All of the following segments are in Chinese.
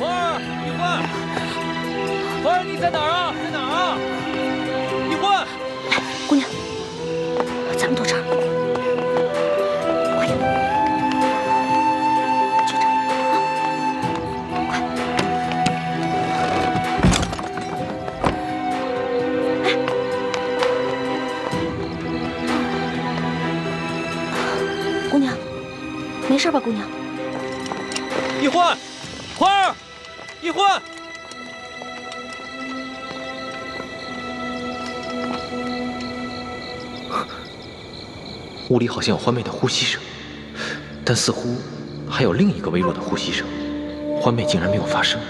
环儿，一环，环儿，你在哪儿啊？在哪儿啊？一环，姑娘，咱们躲这儿，快点，就这儿啊，快！哎，姑娘，没事吧？姑娘，一环，环儿，一环。 屋里好像有欢妹的呼吸声，但似乎还有另一个微弱的呼吸声。欢妹竟然没有发声，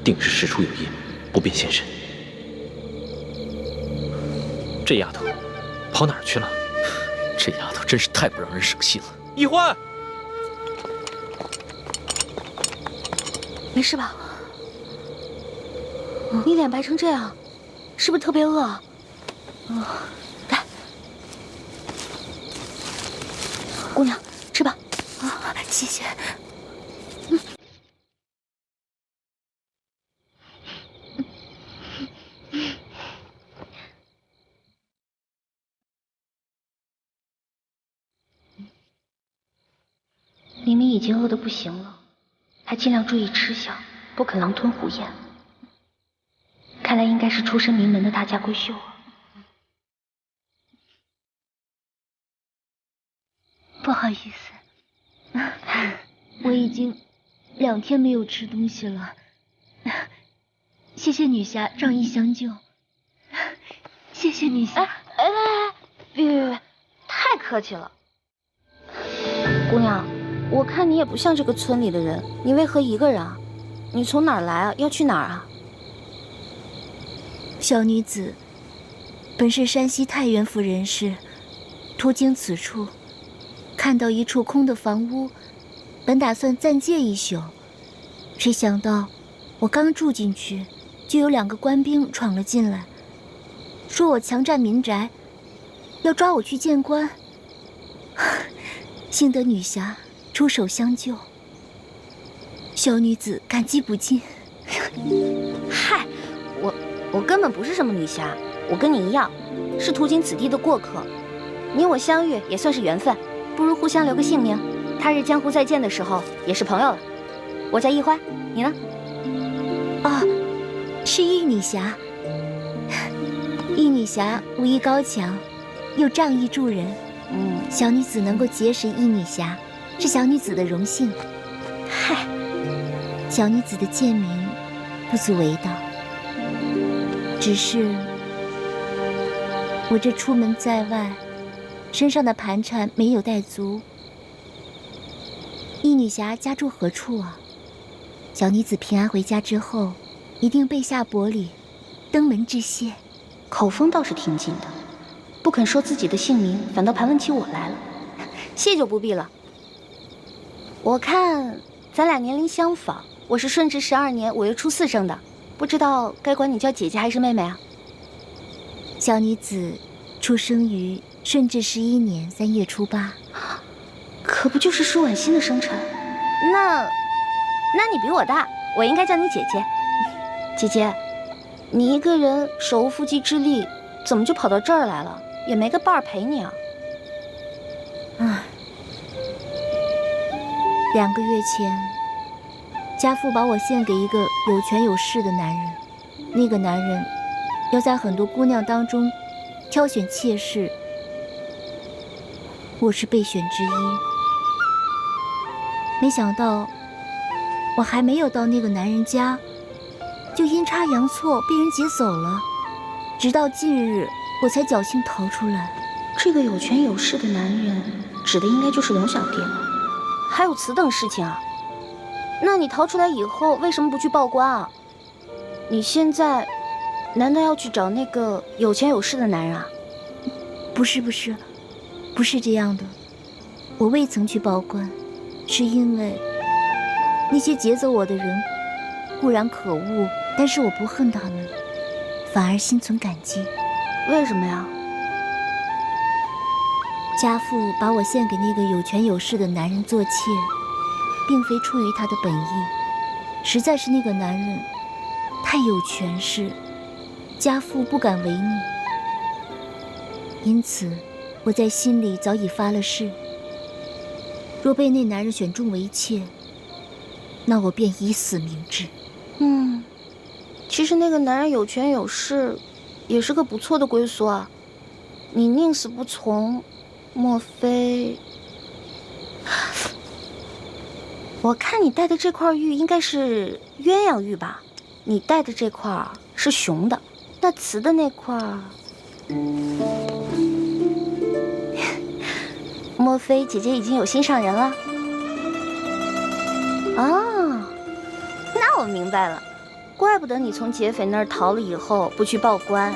定是事出有因，不便现身。这丫头跑哪儿去了？这丫头真是太不让人省心了。一欢，没事吧？你脸白成这样，是不是特别饿啊？来，姑娘，吃吧。啊，谢谢。明明已经饿得不行了，还尽量注意吃相，不肯狼吞虎咽。看来应该是出身名门的大家闺秀啊。不好意思，我已经2天没有吃东西了。谢谢女侠仗义相救，谢谢女侠。别，太客气了。姑娘，我看你也不像这个村里的人，你为何一个人啊？你从哪儿来啊？要去哪儿啊？小女子本是山西太原府人士，途经此处，看到一处空的房屋，本打算暂借一宿，谁想到我刚住进去，就有2个官兵闯了进来，说我强占民宅，要抓我去见官。幸得女侠出手相救，小女子感激不尽。嗨，我根本不是什么女侠，我跟你一样，是途经此地的过客。你我相遇也算是缘分，不如互相留个姓名，他日江湖再见的时候也是朋友了。我叫易欢，你呢？哦，是易女侠。易女侠武艺高强，又仗义助人。小女子能够结识易女侠，是小女子的荣幸。嗨，小女子的贱名不足为道。只是我这出门在外，身上的盘缠没有带足。易女侠家住何处啊？小女子平安回家之后，一定备下薄礼，登门致谢。口风倒是挺紧的，不肯说自己的姓名，反倒盘问起我来了。谢就不必了。我看咱俩年龄相仿，我是顺治12年5月初4生的。不知道该管你叫姐姐还是妹妹啊？小女子出生于顺治11年3月初8，可不就是舒婉欣的生辰？那你比我大，我应该叫你姐姐。姐姐，你一个人手无缚鸡之力，怎么就跑到这儿来了？也没个伴儿陪你啊？唉，2个月前，家父把我献给一个有权有势的男人，那个男人要在很多姑娘当中挑选妾室，我是备选之一。没想到我还没有到那个男人家，就阴差阳错被人劫走了，直到近日我才侥幸逃出来。这个有权有势的男人，指的应该就是龙小弟了。还有此等事情啊？那你逃出来以后，为什么不去报官啊？你现在难道要去找那个有钱有势的男人啊？不是这样的。我未曾去报官，是因为那些劫走我的人固然可恶，但是我不恨他们，反而心存感激。为什么呀？家父把我献给那个有权有势的男人做妾，并非出于他的本意，实在是那个男人太有权势，家父不敢违逆，因此我在心里早已发了誓，若被那男人选中为妾，那我便以死明志。其实那个男人有权有势，也是个不错的归宿啊。你宁死不从，莫非？我看你戴的这块玉应该是鸳鸯玉吧？你戴的这块是雄的，那雌的那块，莫非姐姐已经有心上人了？啊，那我明白了。怪不得你从劫匪那儿逃了以后不去报官，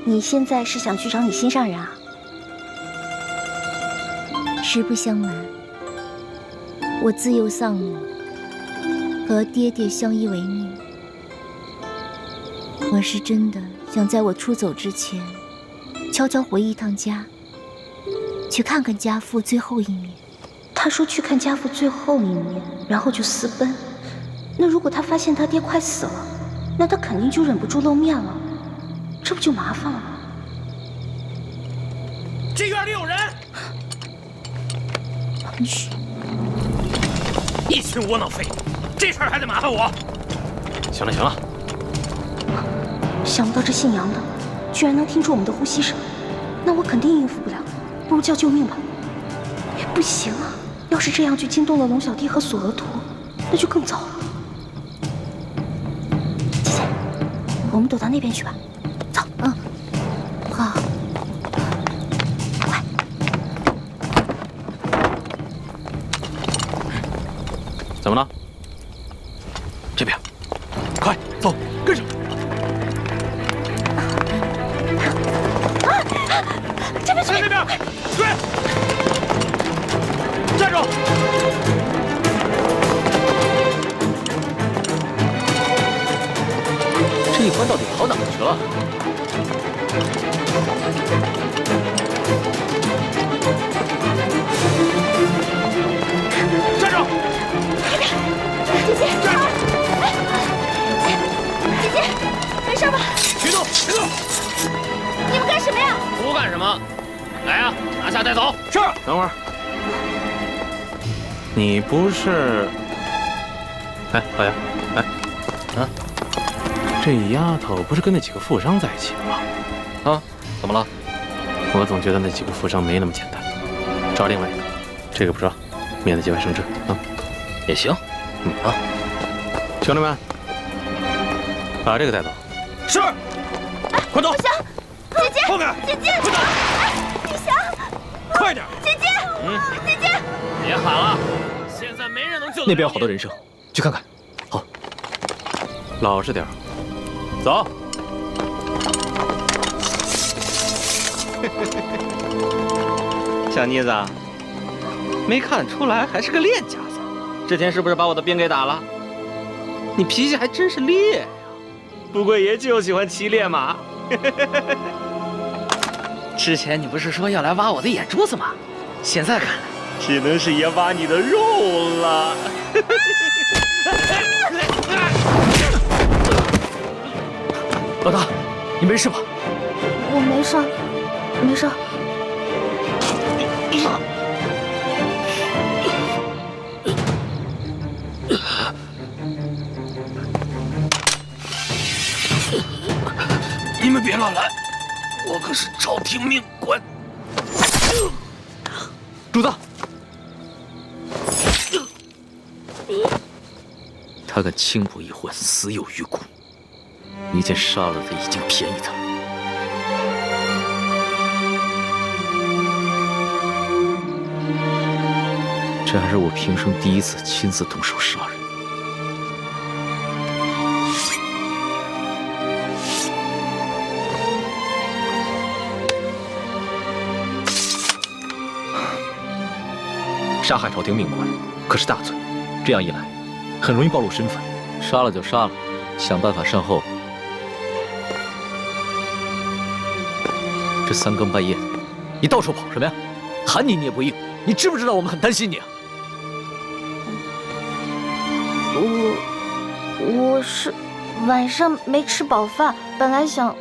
你现在是想去找你心上人啊？实不相瞒，我自幼丧母，和爹爹相依为命。我是真的想在我出走之前，悄悄回一趟家，去看看家父最后一面。他说去看家父最后一面，然后就私奔。那如果他发现他爹快死了，那他肯定就忍不住露面了，这不就麻烦了吗？这院里有人！嘘，一群窝囊废，这事儿还得麻烦我。行了行了，想不到这姓杨的居然能听出我们的呼吸声，那我肯定应付不了，不如叫救命吧。不行啊，要是这样就惊动了龙小弟和索额图，那就更糟了。姐姐，我们躲到那边去吧。走，好，快。怎么了？这边，快走，跟上。这边，在那边，追！站住！这一关到底跑哪儿去了？站住！姐姐，姐姐，没事吧？别动，别动！你们干什么呀？不干什么，来呀，拿下带走。是。等会儿，你不是？哎，老爷，哎，啊，这丫头不是跟那几个富商在一起的吗？啊，怎么了？我总觉得那几个富商没那么简单。找另外一个，这个不说，免得节外生枝啊。也行。啊，兄弟们，把这个带走。是。快走！不行，姐姐，后面，姐姐，快走！雨翔，快点！姐姐，姐姐，别喊了，现在没人能救得了你。那边有好多人声，去看看。好，老实点儿，走。小妮子，没看出来还是个练家子。之前是不是把我的兵给打了？你脾气还真是烈呀！不过爷就喜欢骑烈马。之前你不是说要来挖我的眼珠子吗？现在看来，只能是爷挖你的肉了。老大，你没事吧？我没事，没事。你们别乱来，我可是朝廷命官。主子，他敢轻薄一环，死有余辜。你见杀了他已经便宜他了。这还是我平生第一次亲自动手杀人。杀害朝廷命官可是大罪，这样一来，很容易暴露身份。杀了就杀了，想办法善后。这三更半夜的，你到处跑什么呀？喊你你也不应，你知不知道我们很担心你啊？我是晚上没吃饱饭，本来想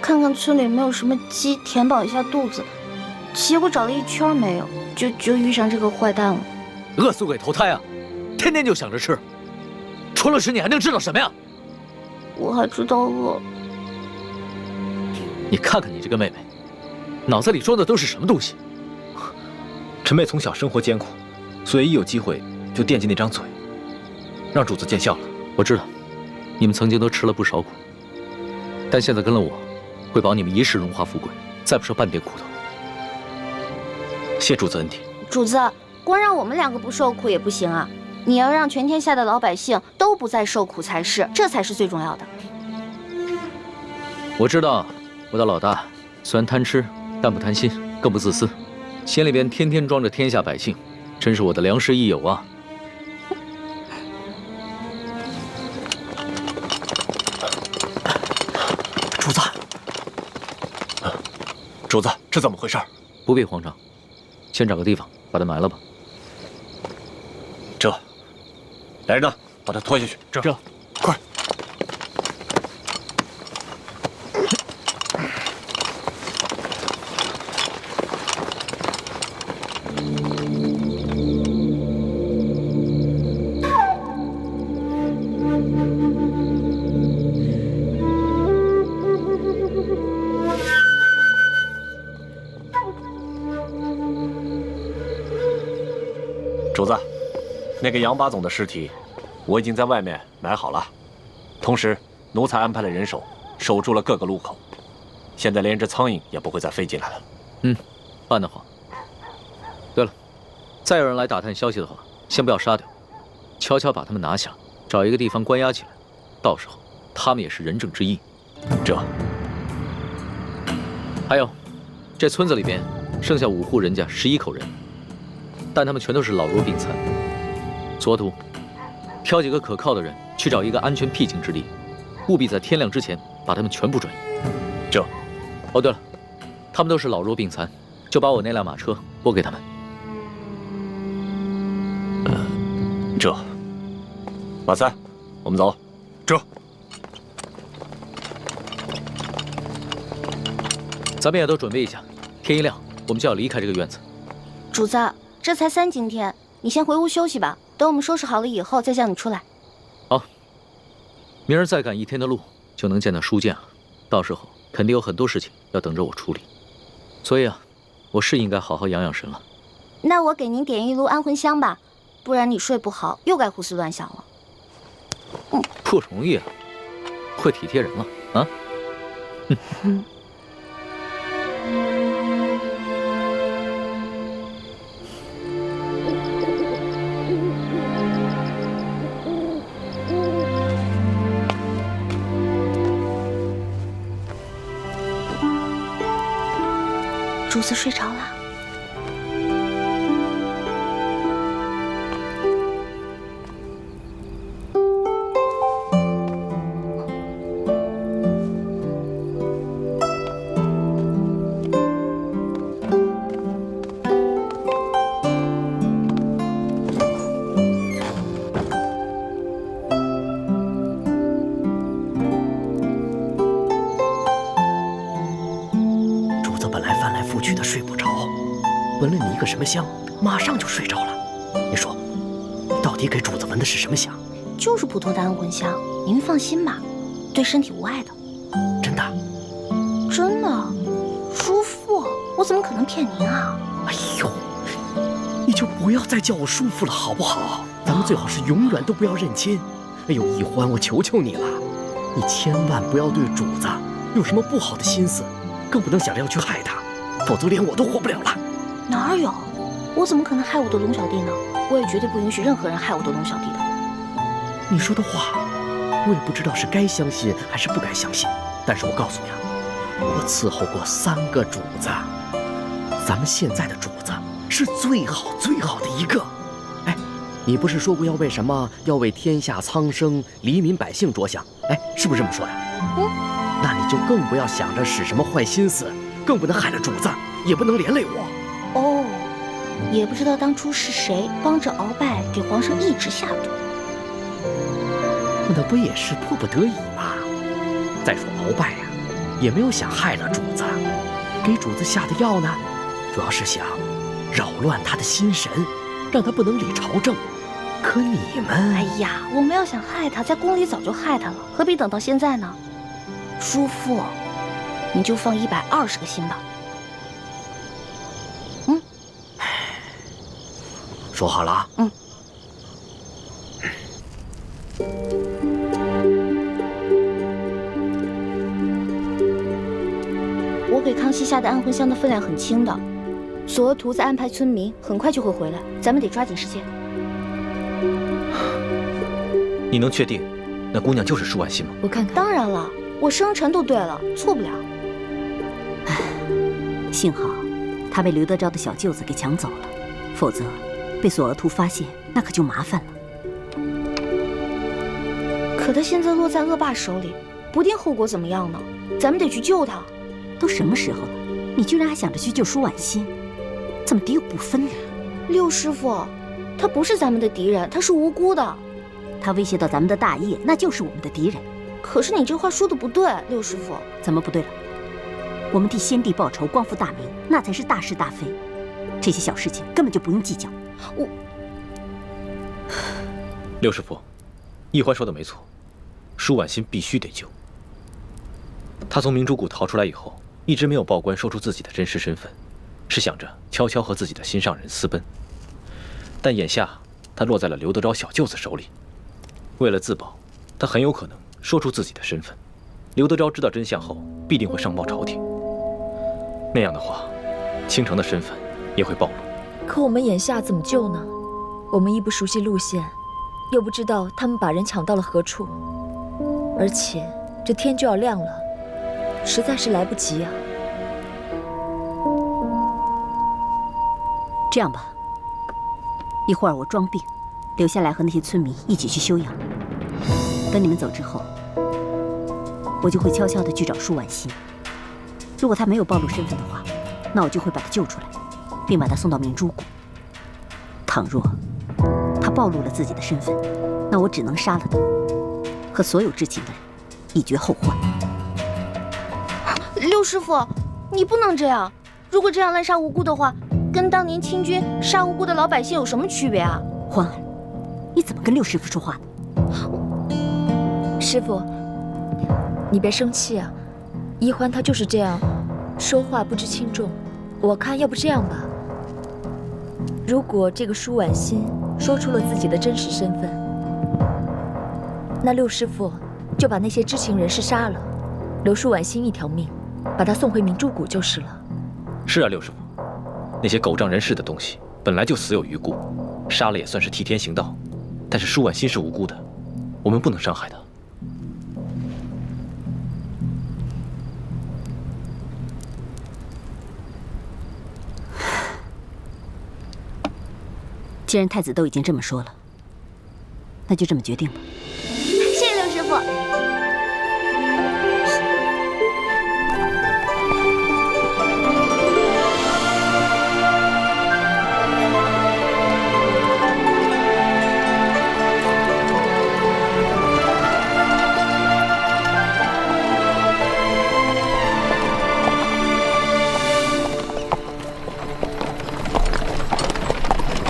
看看村里有没有什么鸡填饱一下肚子，结果找了一圈没有，就遇上这个坏蛋了。饿死鬼投胎啊！天天就想着吃，除了吃你还能知道什么呀？我还知道饿。你看看你这个妹妹，脑子里装的都是什么东西？陈妹从小生活艰苦，所以一有机会就惦记那张嘴，让主子见笑了。我知道，你们曾经都吃了不少苦，但现在跟了我，会保你们一世荣华富贵，再不受半点苦头。谢主子恩典。主子，光让我们两个不受苦也不行啊，你要让全天下的老百姓都不再受苦才是，这才是最重要的。我知道，我的老大虽然贪吃，但不贪心，更不自私，心里边天天装着天下百姓，真是我的良师益友啊！主子，主子，这怎么回事？不必慌张，先找个地方把他埋了吧。这，来人呐，把他拖下去。这，快！主子，那个杨八总的尸体，我已经在外面埋好了，同时奴才安排了人手，守住了各个路口，现在连只苍蝇也不会再飞进来了。办得好。对了，再有人来打探消息的话，先不要杀掉，悄悄把他们拿下，找一个地方关押起来，到时候他们也是仁政之役。这，还有，这村子里边剩下5户人家11口人，但他们全都是老弱病残。左土，挑几个可靠的人去找一个安全僻静之地，务必在天亮之前把他们全部转移。这，哦对了，他们都是老弱病残，就把我那辆马车拨给他们。这，马三，我们走。这，咱们也都准备一下，天一亮我们就要离开这个院子。主子，这才3更天，你先回屋休息吧，等我们收拾好了以后再叫你出来。好，明儿再赶1天的路就能见到书剑了，到时候肯定有很多事情要等着我处理，所以啊，我是应该好好养养神了。那我给您点一炉安魂香吧，不然你睡不好又该胡思乱想了。不容易啊，会体贴人了啊。主子睡着了。闻了你一个什么香，马上就睡着了。你说，你到底给主子闻的是什么香？就是普通的安魂香，您放心吧，对身体无碍的。真的？真的，叔父，我怎么可能骗您啊？哎呦，你就不要再叫我叔父了，好不好？咱们最好是永远都不要认亲。哎呦，一欢，我求求你了，你千万不要对主子有什么不好的心思，更不能想着要去害他，否则连我都活不了了。哪有？我怎么可能害我的龙小弟呢？我也绝对不允许任何人害我的龙小弟的。你说的话，我也不知道是该相信还是不该相信。但是我告诉你啊，我伺候过3个主子，咱们现在的主子是最好最好的一个。哎，你不是说过要为什么？要为天下苍生、黎民百姓着想？哎，是不是这么说的？那你就更不要想着使什么坏心思，更不能害了主子，也不能连累我。哦，也不知道当初是谁帮着鳌拜给皇上一直下毒。们那不也是迫不得已吗？再说鳌拜呀，也没有想害了主子，给主子下的药呢，主要是想扰乱他的心神，让他不能理朝政。可你们，哎呀，我们要想害他，在宫里早就害他了，何必等到现在呢？叔父，你就放120个心吧。说好了啊。我给康熙下的安魂香的分量很轻的，索额图在安排村民，很快就会回来，咱们得抓紧时间。你能确定那姑娘就是舒婉心吗？我看看。当然了，我生辰都对了，错不了。幸好他被刘德昭的小舅子给抢走了，否则被索额图发现，那可就麻烦了。可他现在落在恶霸手里，不定后果怎么样呢？咱们得去救他。都什么时候了，你居然还想着去救舒婉心，怎么敌友不分呢？六师傅，他不是咱们的敌人，他是无辜的。他威胁到咱们的大业，那就是我们的敌人。可是你这话说的不对，六师傅。怎么不对了？我们替先帝报仇，光复大明，那才是大是大非。这些小事情根本就不用计较。六师傅，奕欢说的没错，舒婉心必须得救。他从明珠谷逃出来以后，一直没有报官说出自己的真实身份，是想着悄悄和自己的心上人私奔。但眼下他落在了刘德昭小舅子手里，为了自保，他很有可能说出自己的身份。刘德昭知道真相后，必定会上报朝廷。那样的话，倾城的身份也会暴露。可我们眼下怎么救呢？我们亦不熟悉路线，又不知道他们把人抢到了何处，而且这天就要亮了，实在是来不及啊。这样吧，一会儿我装病，留下来和那些村民一起去休养。等你们走之后，我就会悄悄地去找舒婉心。如果她没有暴露身份的话，那我就会把她救出来，并把她送到明珠谷。倘若她暴露了自己的身份，那我只能杀了她，和所有知情的人以绝后患。六师傅，你不能这样。如果这样滥杀无辜的话，跟当年清军杀无辜的老百姓有什么区别啊？欢儿，你怎么跟六师傅说话呢？师傅，你别生气啊。奕欢他就是这样，说话不知轻重。我看要不这样吧，如果这个舒婉心说出了自己的真实身份，那六师傅就把那些知情人士杀了，留舒婉心一条命，把她送回明珠谷就是了。是啊，六师傅，那些狗仗人势的东西本来就死有余辜，杀了也算是替天行道。但是舒婉心是无辜的，我们不能伤害她。既然太子都已经这么说了，那就这么决定吧。谢谢六师傅。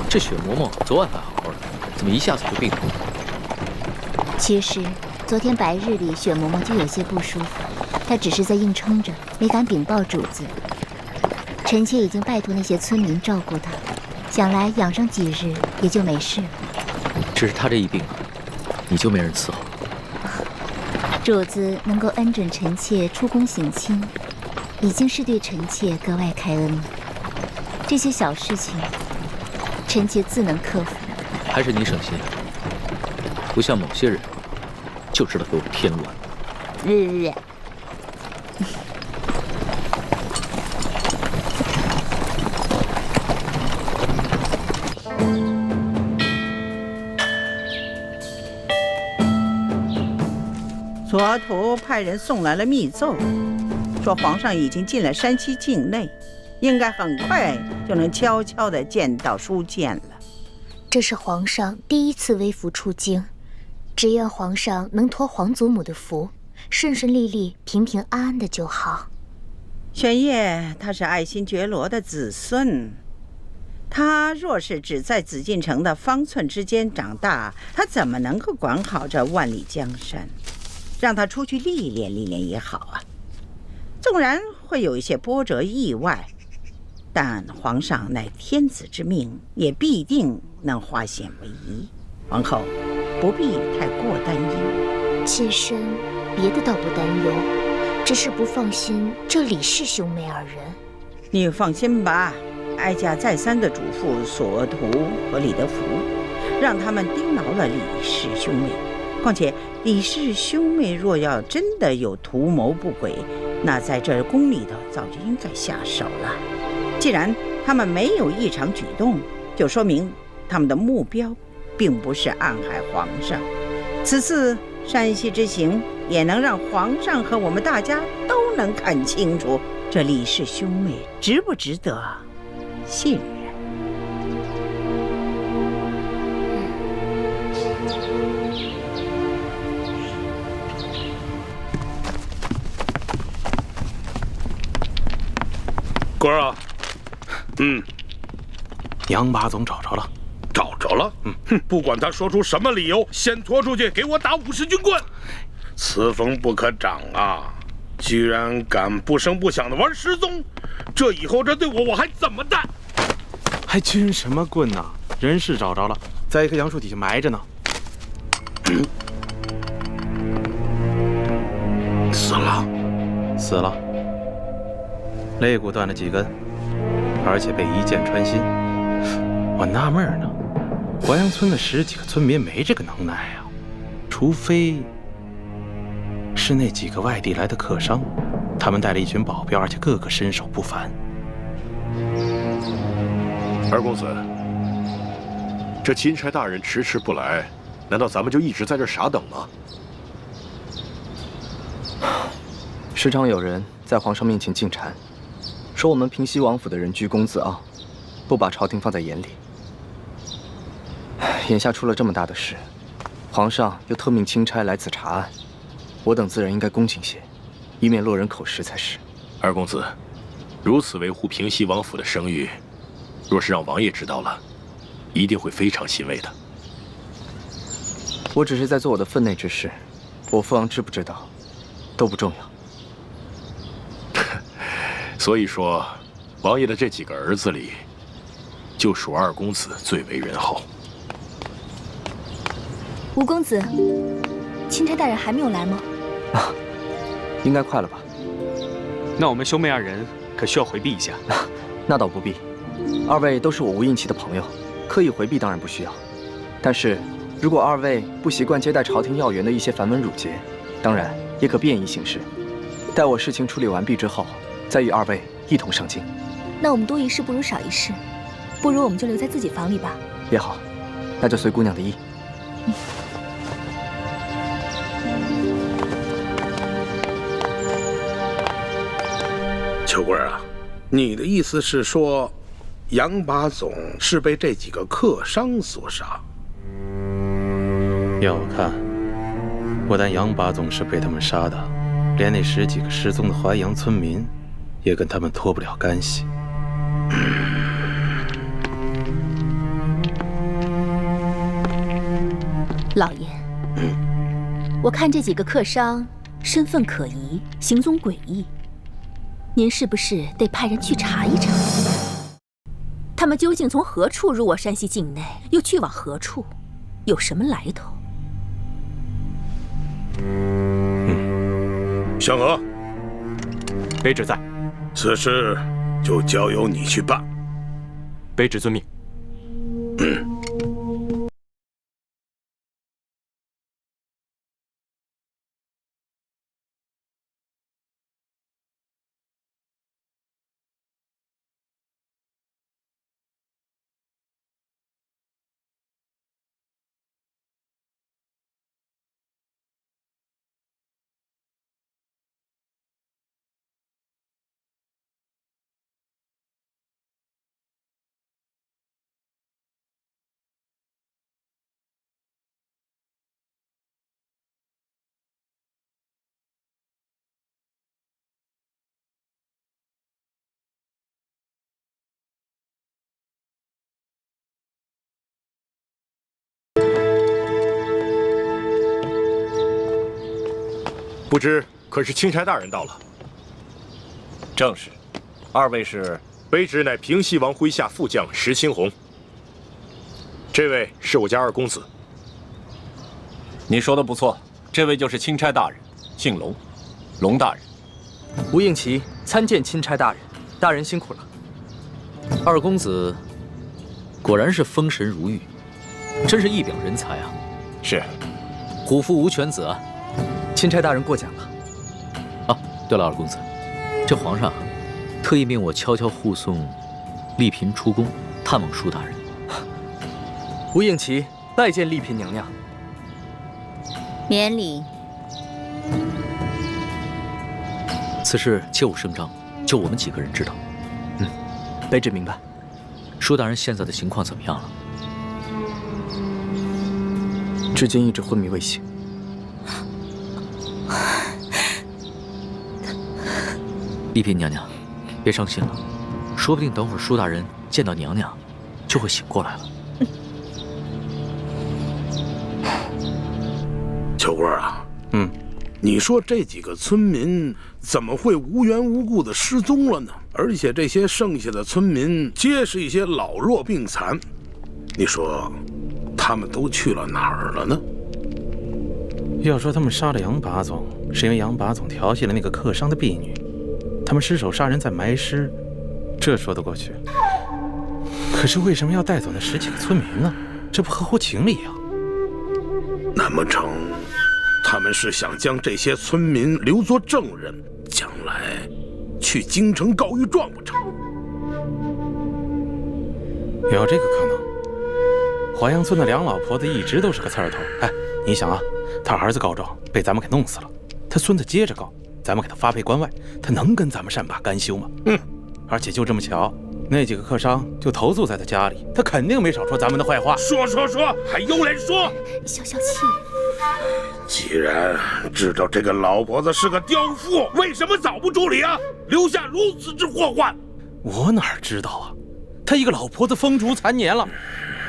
这雪嬷嬷昨晚还好好的，怎么一下子就病了？其实昨天白日里，雪嬷嬷就有些不舒服，她只是在硬撑着，没敢禀报主子。臣妾已经拜托那些村民照顾她，想来养上几日也就没事了。只是她这一病啊，你就没人伺候。主子能够恩准臣妾出宫省亲，已经是对臣妾格外开恩了。这些小事情，臣妾自能克服。还是你省心，不像某些人，就知道给我添乱。索额图派人送来了密奏，说皇上已经进了山西境内，应该很快就能悄悄地见到书剑了。这是皇上第一次微服出京，只愿皇上能托皇祖母的福，顺顺利利、平平安安的就好。玄烨他是爱新觉罗的子孙，他若是只在紫禁城的方寸之间长大，他怎么能够管好这万里江山？让他出去历练历练也好啊。纵然会有一些波折意外，但皇上乃天子之命，也必定能化险为夷。皇后不必太过担忧。妾身别的倒不担忧，只是不放心这李氏兄妹二人。你放心吧，哀家再三的嘱咐索图和李德福，让他们盯牢了李氏兄妹。况且李氏兄妹若要真的有图谋不轨，那在这宫里头早就应该下手了。既然他们没有异常举动，就说明他们的目标并不是暗害皇上。此次山西之行，也能让皇上和我们大家都能看清楚，这李氏兄妹值不值得信任。官儿啊，杨八总找着了。找着了。哼，不管他说出什么理由，先拖出去给我打50军棍。此风不可长啊！居然敢不声不响的玩失踪，这以后这对我还怎么办？还军什么棍呢？人是找着了，在一棵杨树底下埋着呢。死了，死了，肋骨断了几根，而且被一箭穿心。我纳闷呢，淮阳村的10几个村民没这个能耐啊，除非是那几个外地来的客商，他们带了一群保镖，而且个个身手不凡。二公子，这钦差大人迟迟不来，难道咱们就一直在这傻等吗？时常有人在皇上面前进谗，说我们平西王府的人居功自傲，不把朝廷放在眼里。眼下出了这么大的事，皇上又特命钦差来此查案，我等自然应该恭敬些，以免落人口实才是。二公子，如此维护平西王府的声誉，若是让王爷知道了，一定会非常欣慰的。我只是在做我的分内之事，我父王知不知道，都不重要。所以说，王爷的这几个儿子里，就属二公子最为人后。吴公子，钦差大人还没有来吗？啊，应该快了吧？那我们兄妹二人可需要回避一下。那倒不必，二位都是我无应期的朋友，刻意回避当然不需要。但是，如果二位不习惯接待朝廷要员的一些繁文缛节，当然也可便宜行事。待我事情处理完毕之后，再与二位一同上京。那我们多一事不如少一事，不如我们就留在自己房里吧。也好，那就随姑娘的意。秋贵啊，你的意思是说，杨把总是被这几个客商所杀？要我看，不但杨把总是被他们杀的，连那10几个失踪的淮阳村民，也跟他们脱不了干系。老爷，我看这几个客商身份可疑，行踪诡异，您是不是得派人去查一查？他们究竟从何处入我山西境内，又去往何处，有什么来头？香娥，卑职在，此事就交由你去办。卑职遵命。不知可是钦差大人到了？正是。二位是？卑职乃平西王麾下副将石青红。这位是我家二公子。你说的不错，这位就是钦差大人，姓龙，龙大人。吴应奇参见钦差大人，大人辛苦了。二公子果然是风神如玉，真是一表人才啊！是，虎父无犬子啊！钦差大人过奖了。啊，对了，二公子，这皇上特意命我悄悄护送丽嫔出宫，探望舒大人。吴应奇拜见丽嫔娘娘。免礼。此事切勿声张，就我们几个人知道。卑职明白。舒大人现在的情况怎么样了？至今一直昏迷未醒。丽嫔娘娘，别伤心了，说不定等会儿舒大人见到娘娘，就会醒过来了。秋官啊，你说这几个村民怎么会无缘无故的失踪了呢？而且这些剩下的村民皆是一些老弱病残，你说他们都去了哪儿了呢？要说他们杀了杨把总，是因为杨把总调戏了那个客商的婢女，他们失手杀人再埋尸，这说得过去。可是为什么要带走那10几个村民呢？这不合乎情理啊！难不成他们是想将这些村民留作证人，将来去京城告御状不成？有这个可能。华阳村的梁老婆子一直都是个刺儿头。哎，你想啊，他儿子告状被咱们给弄死了，他孙子接着告，咱们给他发配关外，他能跟咱们善罢甘休吗？而且就这么巧，那几个客商就投宿在他家里，他肯定没少说咱们的坏话。说，还有脸说？消消气。既然知道这个老婆子是个刁妇，为什么早不处理啊？留下如此之祸患？我哪知道啊？他一个老婆子风烛残年了，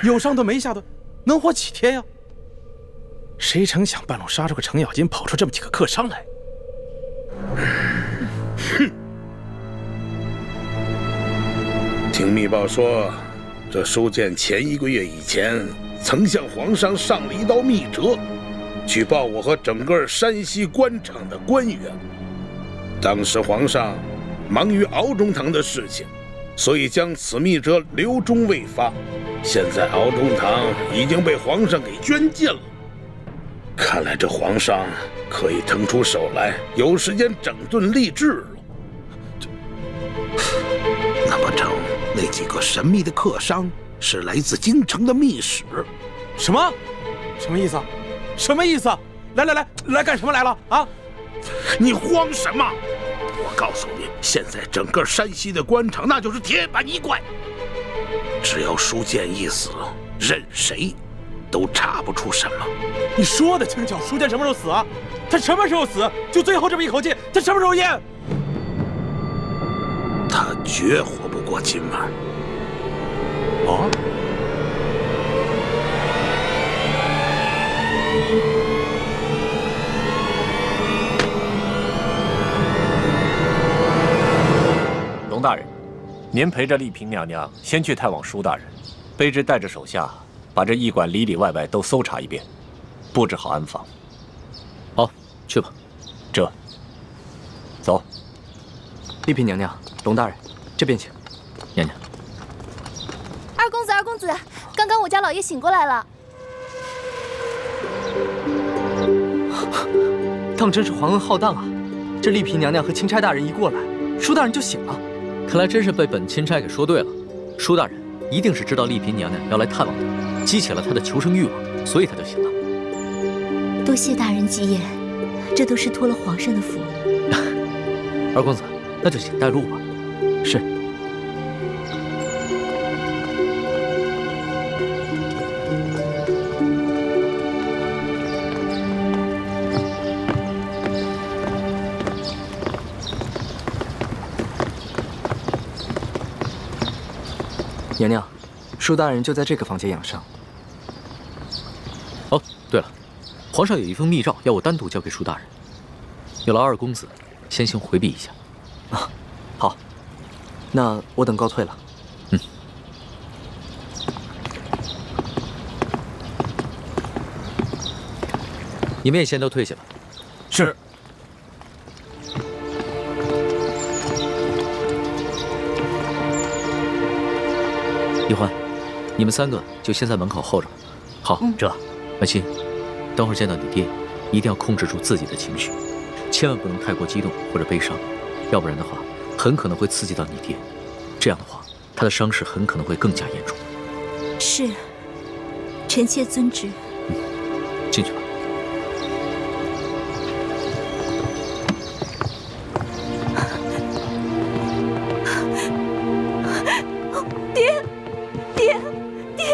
有上顿没下顿，能活几天呀？谁成想半路杀出个程咬金，跑出这么几个客商来。听密报说，这书建前1个月以前曾向皇上上了一道密折，举报我和整个山西官场的官员。当时皇上忙于敖中堂的事情，所以将此密折留中未发。现在敖中堂已经被皇上给捐尽了，看来这皇上可以腾出手来，有时间整顿吏治了。难不成那几个神秘的客商是来自京城的密使？什么？什么意思啊？什么意思啊？来干什么来了啊？你慌什么？我告诉你，现在整个山西的官场那就是铁板一块，只要舒建一死，任谁都查不出什么。你说的轻巧，舒建什么时候死啊？他什么时候死？就最后这么一口气，他什么时候咽？他绝活不过今晚。哦。龙大人，您陪着丽嫔娘娘先去探望舒大人，卑职带着手下把这驿馆里里外外都搜查一遍，布置好安防。好，去吧。这，走。丽嫔娘娘，龙大人，这边请。娘娘。二公子，刚刚我家老爷醒过来了。当真是皇恩浩荡啊！这丽嫔娘娘和钦差大人一过来，舒大人就醒了。看来真是被本钦差给说对了，舒大人一定是知道丽嫔娘娘要来探望他，激起了他的求生欲望，所以他就醒了。多谢大人吉言，这都是托了皇上的福。二公子，那就请带路吧。是。娘娘，舒大人就在这个房间养伤。哦，对了，皇上有一封密诏要我单独交给舒大人。有劳二公子先行回避一下。啊，好，那我等告退了。嗯。你们也先都退下吧。是。一欢，你们3个就先在门口候着吧。好，这婉欣，等会儿见到你爹，一定要控制住自己的情绪，千万不能太过激动或者悲伤，要不然的话，很可能会刺激到你爹。这样的话，他的伤势很可能会更加严重。是，臣妾遵旨。进去吧。爹，爹，爹，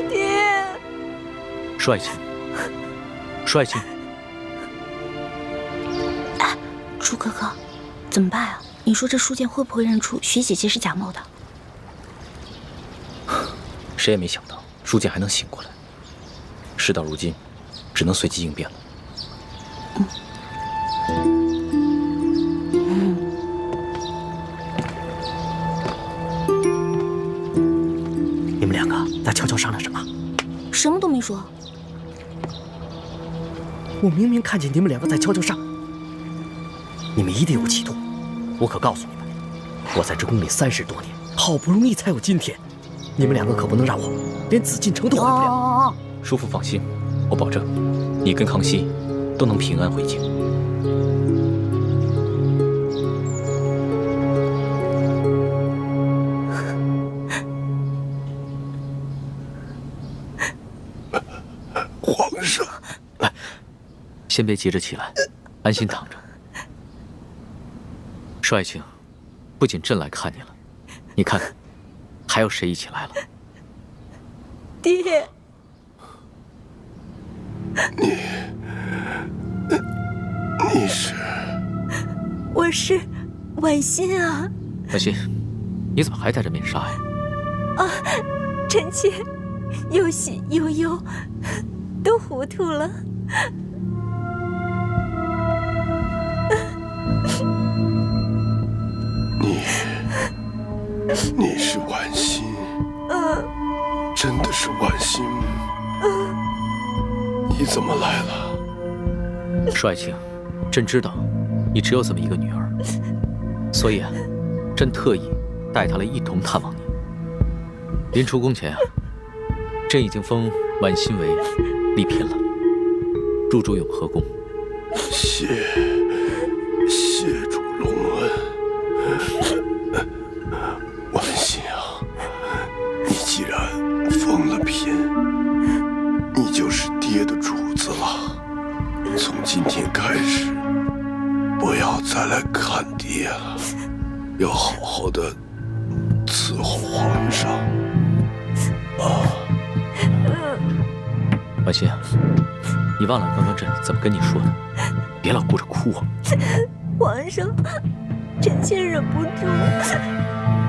爹！帅气，帅气。哎，舒哥哥，怎么办啊？你说这书剑会不会认出雪姐姐是假冒的？谁也没想到书剑还能醒过来。事到如今，只能随机应变了。你们2个在悄悄商量什么？什么都没说。我明明看见你们2个在悄悄商。你们一定有企图，我可告诉你们，我在这宫里30多年，好不容易才有今天，你们2个可不能让我连紫禁城都回不了。叔父放心，我保证，你跟康熙都能平安回京。皇上，先别急着起来，安心躺着。舒爱卿，不仅朕来看你了，你看看，还有谁一起来了？爹，你是？我是婉欣啊。婉欣，你怎么还戴着面纱呀？啊，臣妾有喜有忧，都糊涂了。你是婉欣？真的是婉欣吗？你怎么来了？舒爱卿，朕知道你只有这么一个女儿，所以啊，朕特意带她来一同探望你。临出宫前啊，朕已经封婉欣为丽嫔了，入主永和宫。谢主隆恩。婉欣啊，你既然封了嫔，你就是爹的主子了。从今天开始，不要再来看爹了，要好好的伺候皇上。婉欣啊，你忘了刚刚朕怎么跟你说的？别老顾着哭啊！皇上，臣妾忍不住，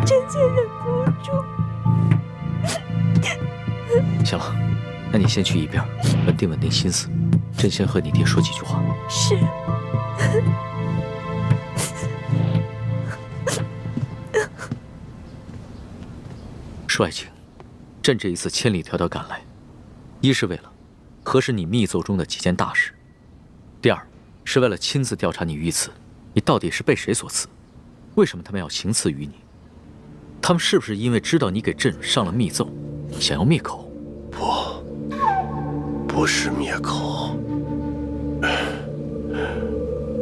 臣妾忍不住。行了，那你先去一边，稳定稳定心思。朕先和你爹说几句话。是。舒爱卿，朕这一次千里迢迢赶来，一是为了核实你密奏中的几件大事，第二是为了亲自调查你遇刺，你到底是被谁所刺？为什么他们要行刺于你？他们是不是因为知道你给朕上了密奏，想要灭口？不是灭口，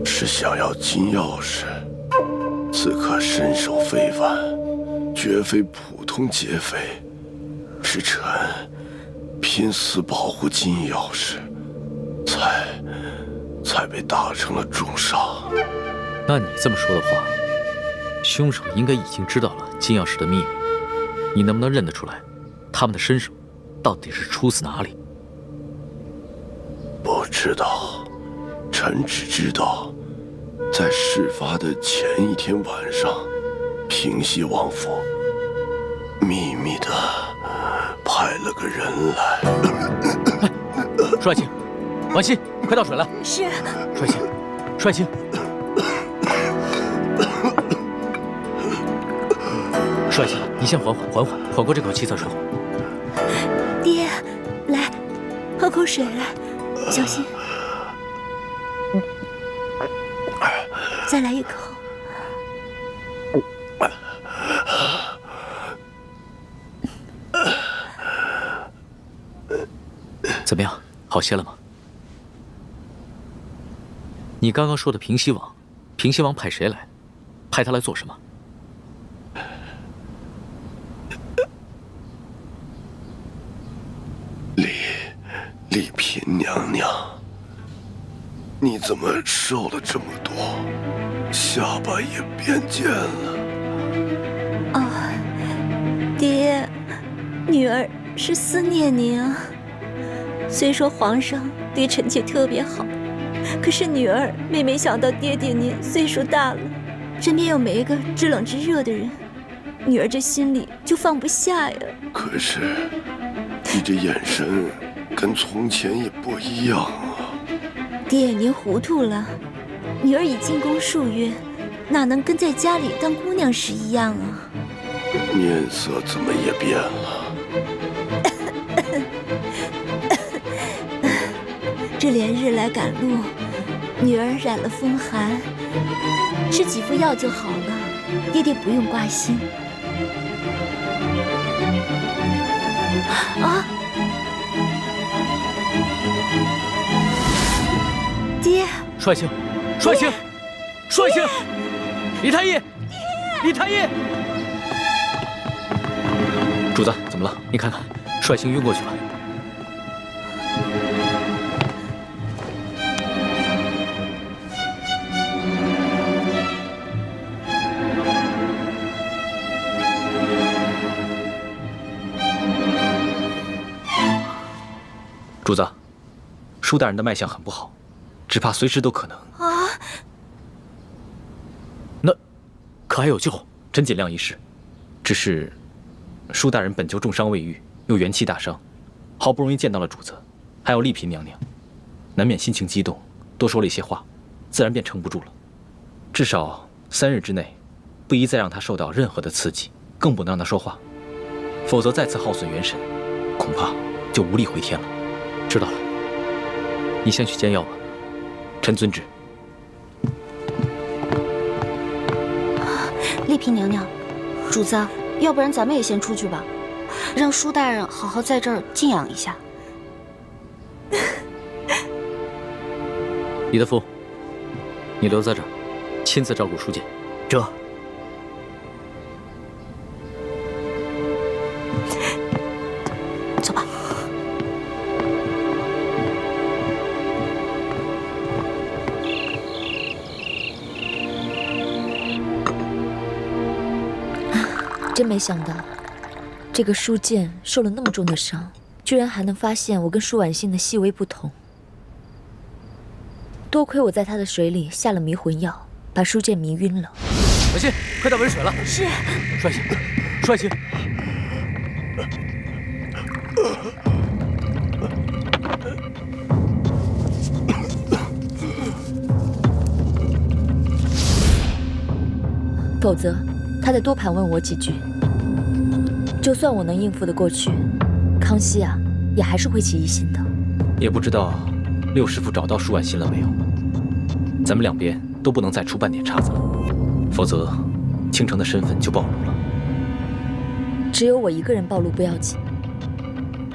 是想要金钥匙。此刻身手非凡，绝非普通劫匪，是臣拼死保护金钥匙，才被打成了重伤。那你这么说的话，凶手应该已经知道了金钥匙的秘密。你能不能认得出来，他们的身手到底是出自哪里？不知道，臣只知道，在事发的前一天晚上，平西王府秘密的派了个人来。舒爱卿，婉欣，快倒水来。是。帅清，帅清。帅清，你先缓过这口气再说。爹，来，喝口水来，小心。再来一口。怎么样，好些了吗？你刚刚说的平西王，平西王派谁来？派他来做什么？丽嫔娘娘，你怎么瘦了这么多，下巴也变尖了？爹，女儿是思念您啊。虽说皇上对臣妾特别好，可是女儿每每想到爹爹您岁数大了，身边又没一个知冷知热的人，女儿这心里就放不下呀。可是你这眼神跟从前也不一样啊。爹，您糊涂了，女儿已进宫数月，哪能跟在家里当姑娘时一样啊？面色怎么也变了？这连日来赶路，女儿染了风寒，吃几副药就好了，爹爹不用挂心。啊！爹！帅清，帅清，帅清！李太医，李太医！主子，怎么了？你看看，帅清晕过去了。主子，舒大人的脉象很不好，只怕随时都可能。啊！那可还有救？真尽量一试。只是舒大人本就重伤未愈，又元气大伤，好不容易见到了主子，还有丽嫔娘娘，难免心情激动，多说了一些话，自然便撑不住了。至少3日之内，不宜再让他受到任何的刺激，更不能让他说话，否则再次耗损元神，恐怕就无力回天了。知道了，你先去煎药吧。臣遵旨。丽嫔娘娘，主子，要不然咱们也先出去吧，让舒大人好好在这儿静养一下。李德福，你留在这儿，亲自照顾舒剑。这。走吧。真没想到，这个舒剑受了那么重的伤，居然还能发现我跟舒婉欣的细微不同。多亏我在他的水里下了迷魂药，把舒剑迷晕了。婉欣，快倒温水了。是。帅清，帅清。否则，他再多盘问我几句，就算我能应付得过去，康熙啊，也还是会起疑心的。也不知道六师傅找到舒婉欣了没有？咱们两边都不能再出半点岔子了，否则倾城的身份就暴露了。只有我一个人暴露不要紧，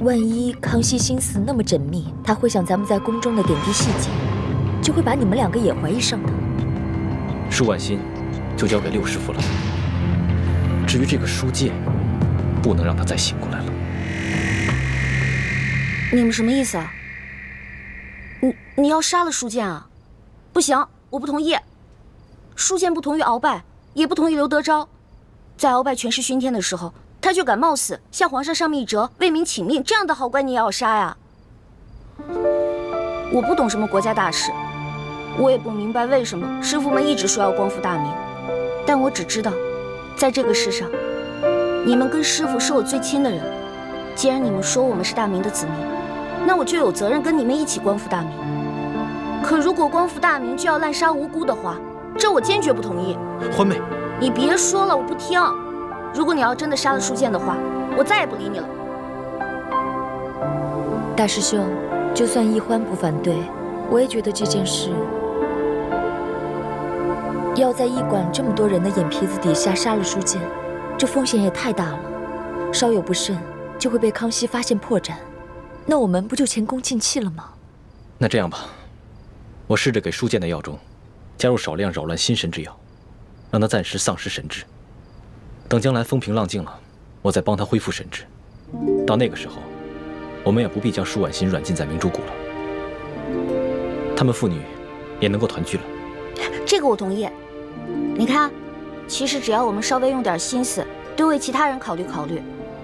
万一康熙心思那么缜密，他会想咱们在宫中的点滴细节，就会把你们两个也怀疑上的。舒婉欣就交给六师傅了。至于这个舒剑，不能让他再醒过来了。你们什么意思啊？你要杀了舒剑啊？不行，我不同意。舒剑不同于鳌拜，也不同于刘德昭，在鳌拜权势熏天的时候，他却敢冒死向皇上上密折，为民请命，这样的好官你也要杀呀？我不懂什么国家大事，我也不明白为什么师傅们一直说要光复大明，但我只知道，在这个世上，你们跟师傅是我最亲的人。既然你们说我们是大明的子民，那我就有责任跟你们一起光复大明。可如果光复大明就要滥杀无辜的话，这我坚决不同意。欢妹，你别说了，我不听。如果你要真的杀了舒剑的话，我再也不理你了。大师兄，就算易欢不反对，我也觉得这件事要在驿馆这么多人的眼皮子底下杀了舒剑，这风险也太大了。稍有不慎，就会被康熙发现破绽，那我们不就前功尽弃了吗？那这样吧，我试着给舒剑的药中加入少量扰乱心神之药，让他暂时丧失神智。等将来风平浪静了，我再帮他恢复神智。到那个时候，我们也不必将舒婉心软禁在明珠谷了，他们父女也能够团聚了。这个我同意。你看，其实只要我们稍微用点心思，多为其他人考虑考虑，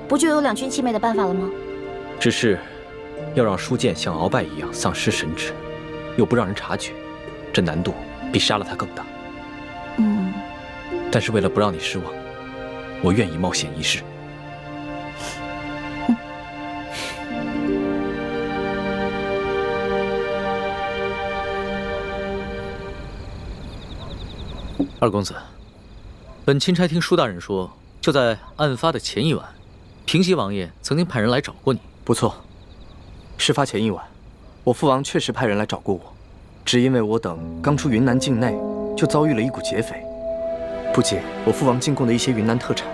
不就有两全其美的办法了吗？只是要让舒剑像鳌拜一样丧失神智，又不让人察觉，这难度比杀了他更大。但是为了不让你失望，我愿意冒险一试。二公子，本钦差听舒大人说，就在案发的前一晚，平西王爷曾经派人来找过你。不错，事发前一晚，我父王确实派人来找过我，只因为我等刚出云南境内，就遭遇了一股劫匪。不仅我父王进贡的一些云南特产，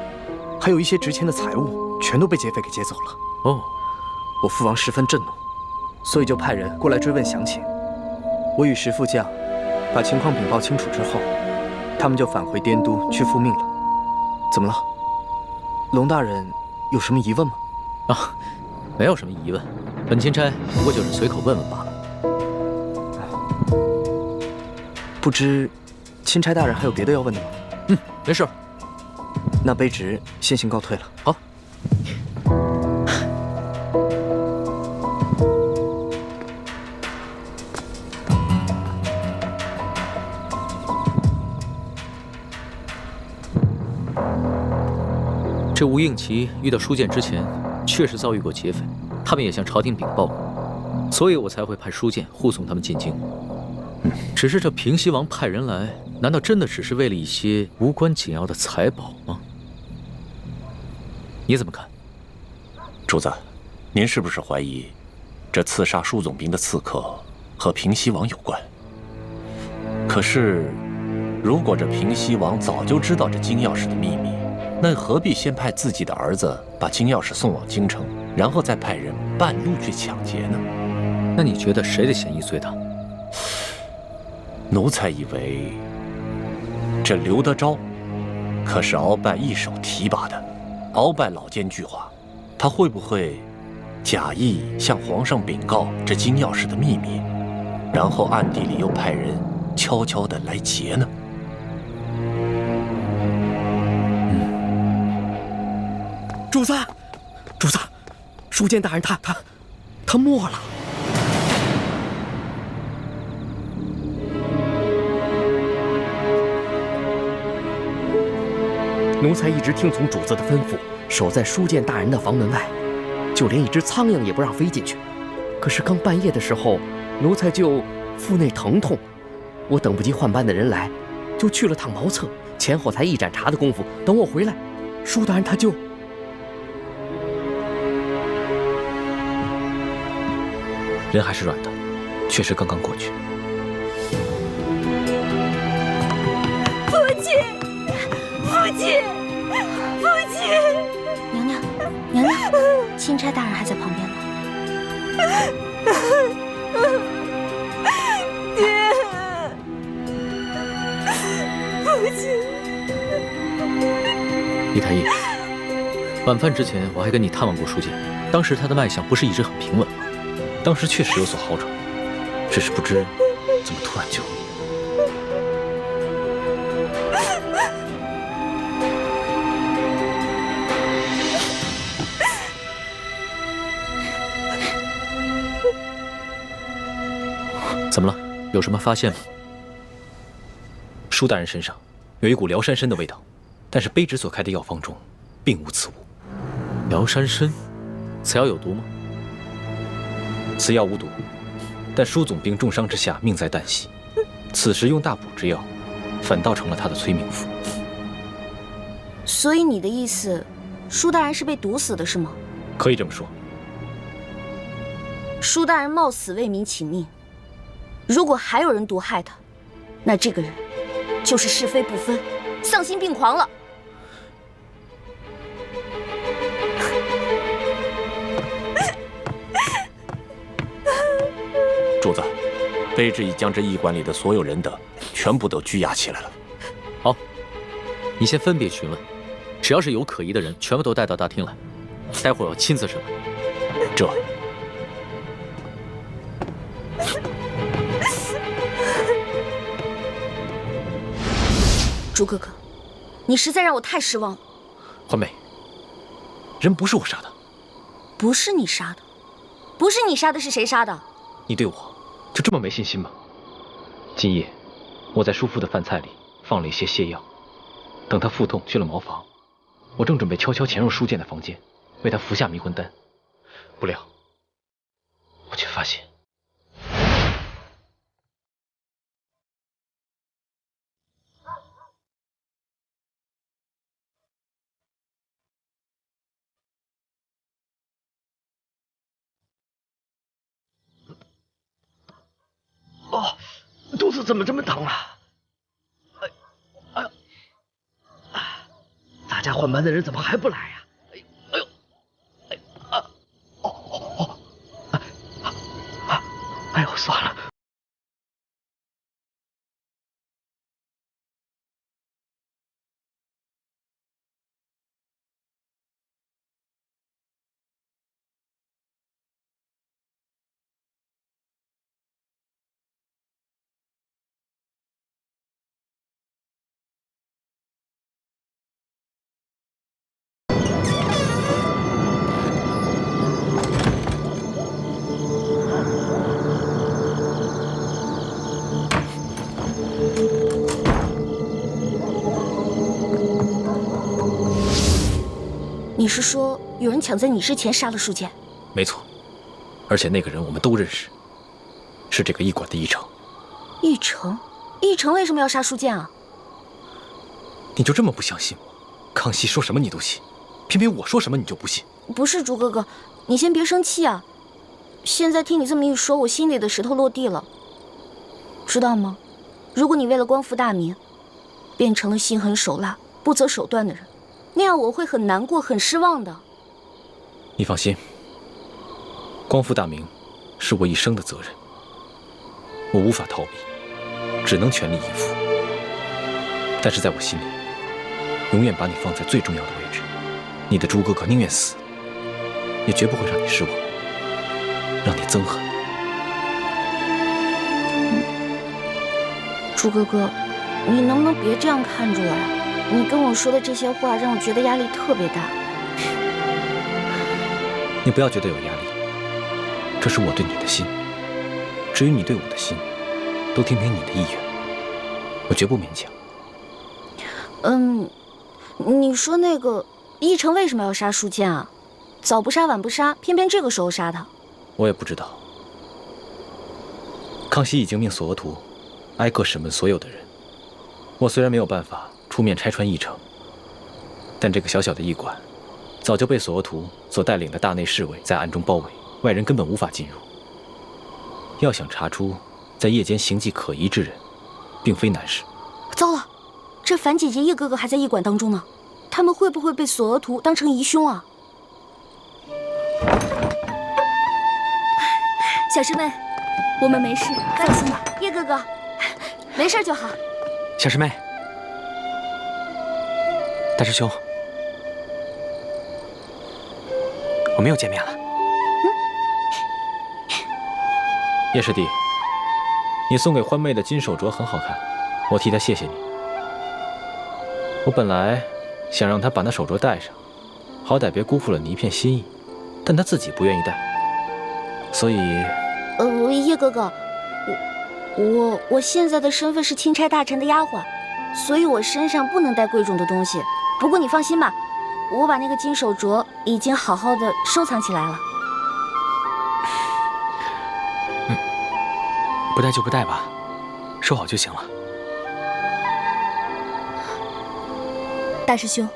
还有一些值钱的财物，全都被劫匪给劫走了。哦，我父王十分震怒，所以就派人过来追问详情。我与石副将把情况禀报清楚之后，他们就返回滇都去复命了。怎么了？龙大人有什么疑问吗？啊，没有什么疑问，本钦差不过就是随口问问罢了。不知钦差大人还有别的要问的吗？没事。那卑职先行告退了。好。这吴应奇遇到舒剑之前，确实遭遇过劫匪，他们也向朝廷禀报过，所以我才会派舒剑护送他们进京。只是这平西王派人来，难道真的只是为了一些无关紧要的财宝吗？你怎么看？主子，您是不是怀疑这刺杀舒总兵的刺客和平西王有关？可是，如果这平西王早就知道这金钥匙的秘密，那何必先派自己的儿子把金钥匙送往京城，然后再派人半路去抢劫呢？那你觉得谁的嫌疑最大？奴才以为，这刘德昭可是鳌拜一手提拔的，鳌拜老奸巨猾，他会不会假意向皇上禀告这金钥匙的秘密，然后暗地里又派人悄悄地来劫呢？主子，主子，舒剑大人他没了。奴才一直听从主子的吩咐，守在舒剑大人的房门外，就连一只苍蝇也不让飞进去。可是刚半夜的时候，奴才就腹内疼痛，我等不及换班的人来，就去了趟茅厕，前后才一盏茶的功夫。等我回来，舒大人他就……人还是软的，确实刚刚过去。父亲，父亲，父亲！娘娘，娘娘，钦差大人还在旁边呢。爹，父亲。李太医，晚饭之前我还跟你探望过舒剑，当时他的脉象不是一直很平稳吗？当时确实有所好转，只是不知怎么突然就……怎么了？有什么发现吗？舒大人身上有一股辽山参的味道，但是卑职所开的药方中并无此物。辽山参，此药有毒吗？此药无毒，但舒总兵重伤之下命在旦夕，此时用大补之药，反倒成了他的催命符。所以你的意思，舒大人是被毒死的，是吗？可以这么说。舒大人冒死为民请命，如果还有人毒害他，那这个人就是是非不分、丧心病狂了。主子，卑职已将这驿馆里的所有人等全部都拘押起来了。好，你先分别询问，只要是有可疑的人，全部都带到大厅来，待会儿我亲自审问。这。朱哥哥，你实在让我太失望了。欢梅，人不是我杀的。不是你杀的，不是你杀的，是谁杀的？你对我就这么没信心吗？今夜我在叔父的饭菜里放了一些泻药，等他腹痛去了茅房，我正准备悄悄潜入舒剑的房间，为他服下迷魂丹，不料我却发现。哦，肚子怎么这么疼啊？哎呦，咱家换班的人怎么还不来呀？哎呦，算了。你是说有人抢在你之前杀了舒剑？没错，而且那个人我们都认识，是这个驿馆的驿丞。驿丞？驿丞为什么要杀舒剑啊？你就这么不相信我？康熙说什么你都信，偏偏我说什么你就不信。不是朱哥哥，你先别生气啊。现在听你这么一说，我心里的石头落地了。知道吗？如果你为了光复大明，变成了心狠手辣、不择手段的人，那样我会很难过、很失望的。你放心，光复大明是我一生的责任，我无法逃避，只能全力以赴。但是在我心里，永远把你放在最重要的位置。你的朱哥哥宁愿死，也绝不会让你失望，让你憎恨。朱哥哥，你能不能别这样看着我呀？你跟我说的这些话让我觉得压力特别大。你不要觉得有压力，这是我对你的心。至于你对我的心，都听听你的意愿，我绝不勉强。你说那个驿丞为什么要杀舒剑啊？早不杀晚不杀，偏偏这个时候杀他。我也不知道。康熙已经命索额图挨个审问所有的人。我虽然没有办法出面拆穿驿丞，但这个小小的驿馆早就被索额图所带领的大内侍卫在暗中包围，外人根本无法进入。要想查出在夜间行迹可疑之人，并非难事。糟了，这樊姐姐、叶哥哥还在驿馆当中呢，他们会不会被索额图当成疑凶啊？小师妹，我们没事，放心吧。叶哥哥，没事就好。小师妹，大师兄，我们又见面了。叶师弟，你送给欢妹的金手镯很好看，我替她谢谢你。我本来想让她把那手镯戴上，好歹别辜负了你一片心意，但她自己不愿意戴，所以……叶哥哥，我现在的身份是钦差大臣的丫鬟，所以我身上不能带贵重的东西。不过你放心吧，我把那个金手镯已经好好的收藏起来了。不带就不带吧，收好就行了。大师兄，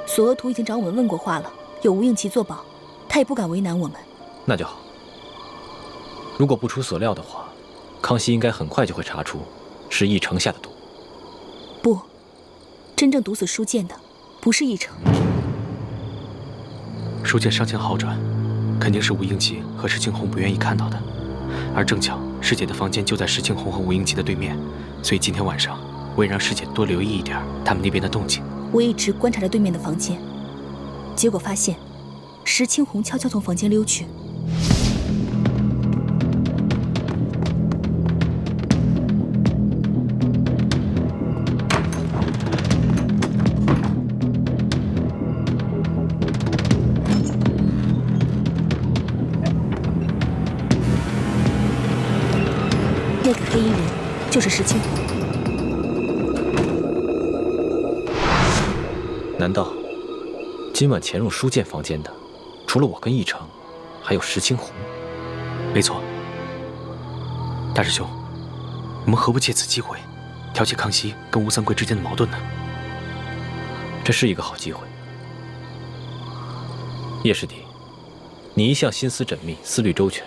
索额图已经找我们问过话了，有吴应奇作保，他也不敢为难我们。那就好。如果不出所料的话，康熙应该很快就会查出是奕成下的毒。不，真正毒死舒剑的不是奕成。舒剑伤情好转，肯定是吴应奇和石青红不愿意看到的。而正巧师姐的房间就在石青红和吴应奇的对面，所以今天晚上我也让师姐多留意一点他们那边的动静。我一直观察着对面的房间，结果发现石青红悄悄从房间溜去。那个黑衣人就是石青红。难道今晚潜入舒剑房间的，除了我跟奕成，还有石青红？没错。大师兄，我们何不借此机会，挑起康熙跟吴三桂之间的矛盾呢？这是一个好机会。叶师弟，你一向心思缜密，思虑周全。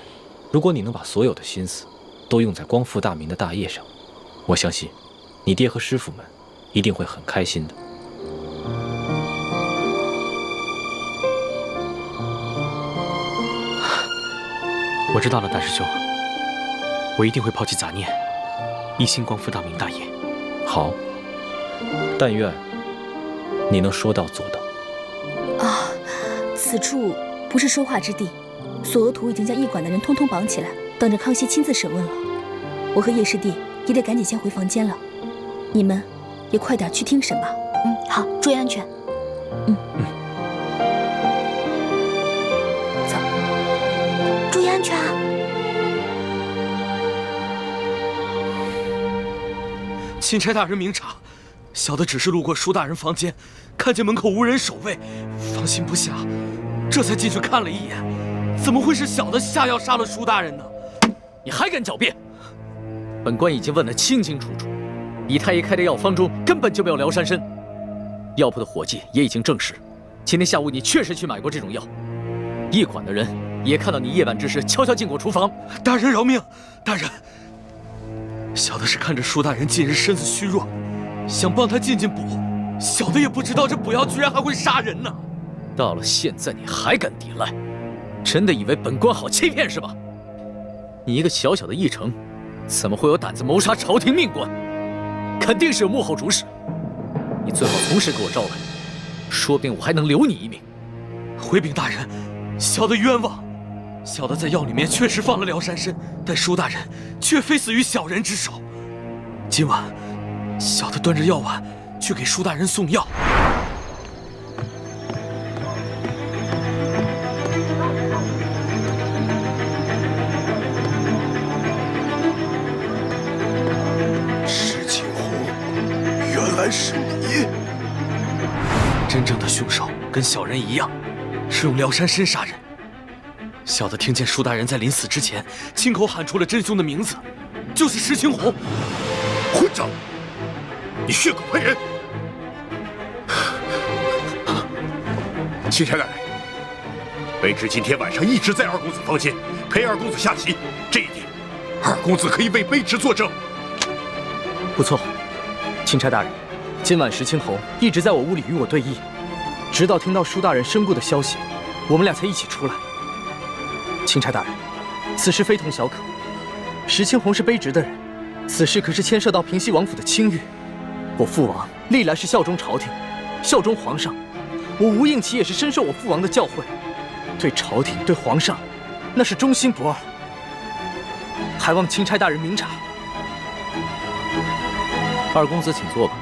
如果你能把所有的心思都用在光复大明的大业上，我相信你爹和师傅们一定会很开心的。我知道了，大师兄，我一定会抛弃杂念，一心光复大明大业。好，但愿你能说到做到。啊，此处不是说话之地。索额图已经将驿馆的人通通绑起来，等着康熙亲自审问了。我和叶师弟也得赶紧先回房间了，你们也快点去听审吧。好，注意安全。走，注意安全啊！钦差大人明察，小的只是路过舒大人房间，看见门口无人守卫，放心不下，这才进去看了一眼。怎么会是小的下药杀了舒大人呢？你还敢狡辩？本官已经问得清清楚楚，李太医开的药方中根本就没有辽山参。药铺的伙计也已经证实，今天下午你确实去买过这种药。驿馆的人也看到你夜半之时悄悄进过厨房。大人饶命！大人，小的是看着舒大人近日身子虚弱，想帮他进补，小的也不知道这补药居然还会杀人呢。到了现在你还敢抵赖，真的以为本官好欺骗是吧？你一个小小的驿丞，怎么会有胆子谋杀朝廷命官？肯定是有幕后主使。你最好从实给我招来，说不定我还能留你一命。回禀大人，小的冤枉。小的在药里面确实放了辽山参，但舒大人却非死于小人之手。今晚，小的端着药碗去给舒大人送药。石青红，原来是你！真正的凶手跟小人一样，是用辽山参杀人。小的听见舒大人在临死之前亲口喊出了真凶的名字，就是石青红。混账！你血口喷人！钦差大人，卑职今天晚上一直在二公子房间陪二公子下棋，这一点，二公子可以为卑职作证。不错，钦差大人，今晚石青红一直在我屋里与我对弈，直到听到舒大人身故的消息，我们俩才一起出来。钦差大人，此事非同小可。石青红是卑职的人，此事可是牵涉到平西王府的清誉。我父王历来是效忠朝廷，效忠皇上。我吴应奇也是深受我父王的教诲，对朝廷对皇上，那是忠心不二。还望钦差大人明察。二公子请坐吧，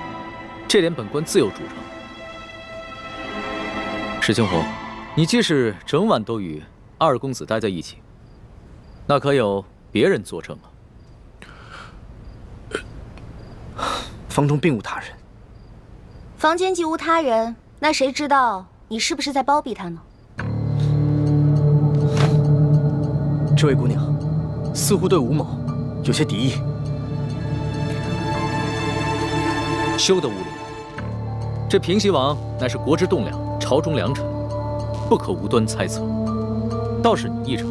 这点本官自有主张。石青红，你既是整晚都与二公子待在一起，那可有别人作证啊？房中并无他人。房间既无他人，那谁知道你是不是在包庇他呢？这位姑娘似乎对吴某有些敌意。休得无礼！这平西王乃是国之栋梁，朝中良臣，不可无端猜测。倒是你义成，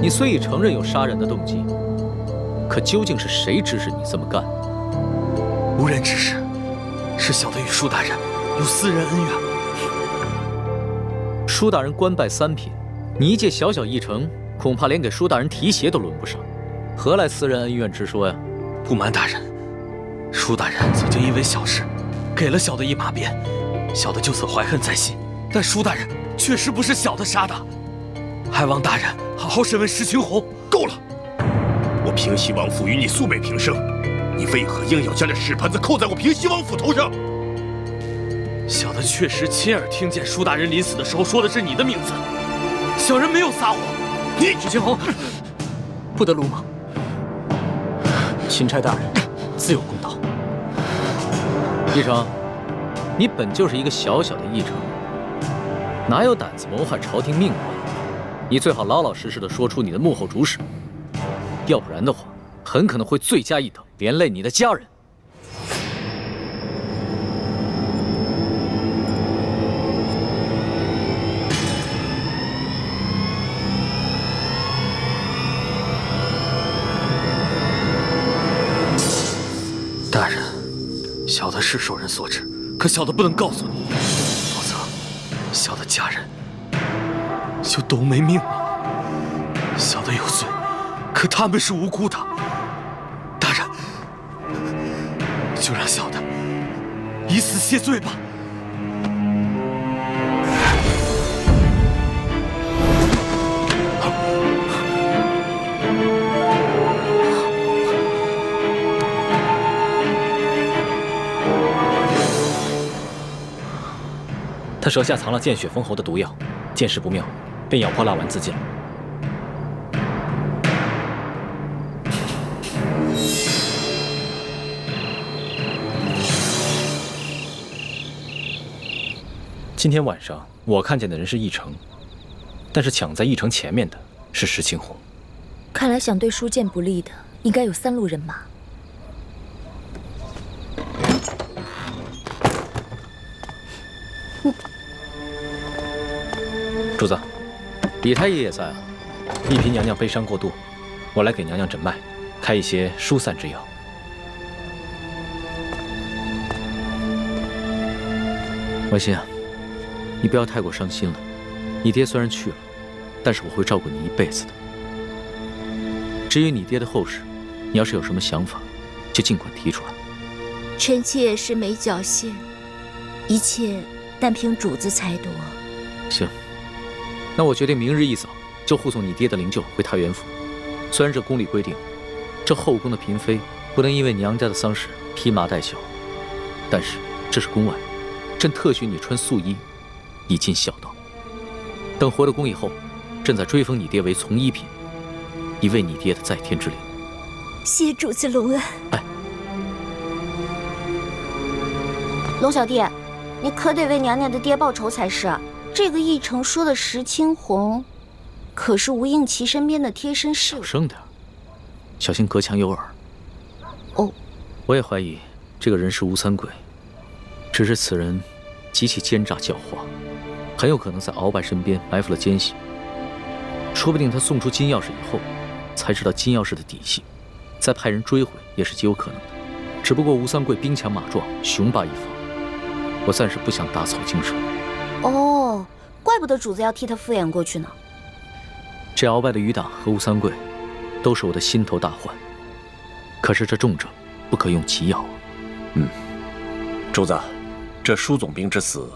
你虽已承认有杀人的动机，可究竟是谁指使你这么干？无人指使，是小的与舒大人有私人恩怨。舒大人官拜3品，你一介小小义成，恐怕连给舒大人提鞋都轮不上，何来私人恩怨之说呀？不瞒大人，舒大人曾经因为小事，给了小的一马鞭，小的就此怀恨在心。但舒大人确实不是小的杀的，还望大人好好审问石青红。够了！我平西王府与你素昧平生，你为何硬要将这屎盆子扣在我平西王府头上？小的确实亲耳听见舒大人临死的时候说的是你的名字，小人没有撒谎。你石青红，不得鲁莽。钦差大人自有公道。义成，你本就是一个小小的义成，哪有胆子谋害朝廷命官？你最好老老实实的说出你的幕后主使，要不然的话，很可能会罪加一等，连累你的家人。大人，小的是受人所指，可小的不能告诉你，否则小的家人就都没命了。小的有罪，可他们是无辜的。大人，就让小的以死谢罪吧。他舌下藏了见血封喉的毒药，见势不妙，便咬破蜡丸自尽了。今天晚上我看见的人是义成，但是抢在义成前面的是石青红。看来想对舒剑不利的，应该有3路人马。主子，李太医也在啊。丽嫔娘娘悲伤过度，我来给娘娘诊脉，开一些疏散之药。婉心啊，你不要太过伤心了。你爹虽然去了，但是我会照顾你一辈子的。至于你爹的后事，你要是有什么想法，就尽管提出来。臣妾也是没侥幸，一切但凭主子裁夺。行。那我决定明日一早就护送你爹的灵柩回太原府。虽然这宫里规定，这后宫的嫔妃不能因为娘家的丧事披麻戴孝，但是这是宫外，朕特许你穿素衣，以尽孝道。等回了宫以后，朕再追封你爹为从一品，以慰你爹的在天之灵。谢主子隆恩。哎，龙小弟，你可得为娘娘的爹报仇才是。这个义成说的石青红，可是吴应琪身边的贴身侍卫。小声点，小心隔墙有耳。哦，我也怀疑这个人是吴三桂，只是此人极其奸诈狡猾，很有可能在鳌拜身边埋伏了奸细。说不定他送出金钥匙以后，才知道金钥匙的底细，再派人追回也是极有可能的。只不过吴三桂兵强马壮，雄霸一方，我暂时不想打草惊蛇。哦，怪不得主子要替他敷衍过去呢。这鳌拜的余党和吴三桂，都是我的心头大患。可是这重症不可用奇药啊。主子，这舒总兵之死，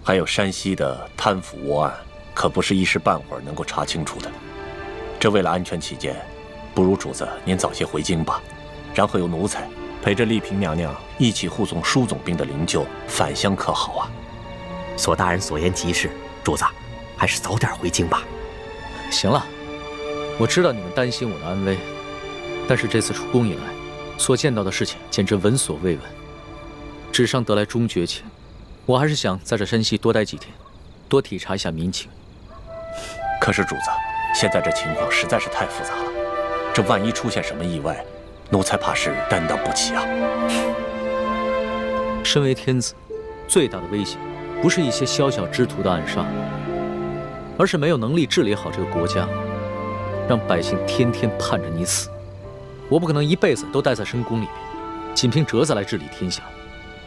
还有山西的贪腐窝案，可不是一时半会儿能够查清楚的。这为了安全起见，不如主子您早些回京吧，然后由奴才陪着丽嫔娘娘一起护送舒总兵的灵柩返乡，可好啊？索大人所言极是，主子还是早点回京吧。行了，我知道你们担心我的安危，但是这次出宫以来，所见到的事情简直闻所未闻。纸上得来终觉浅，我还是想在这山西多待几天，多体察一下民情。可是主子，现在这情况实在是太复杂了，这万一出现什么意外，奴才怕是担当不起啊。身为天子，最大的威胁不是一些宵小之徒的暗杀，而是没有能力治理好这个国家，让百姓天天盼着你死。我不可能一辈子都待在深宫里面，仅凭折子来治理天下。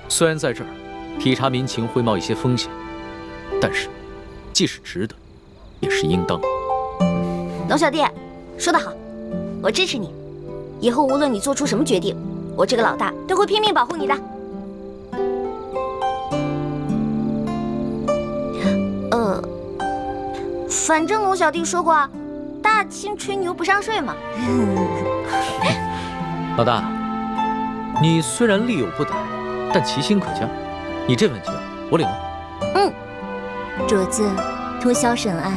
虽然在这儿体察民情会冒一些风险，但是既是值得，也是应当。龙小弟，说得好，我支持你。以后无论你做出什么决定，我这个老大都会拼命保护你的。反正龙小弟说过，大清吹牛不上税嘛。老大，你虽然力有不逮，但其心可嘉。你这份情，我领了。主子，通宵审案，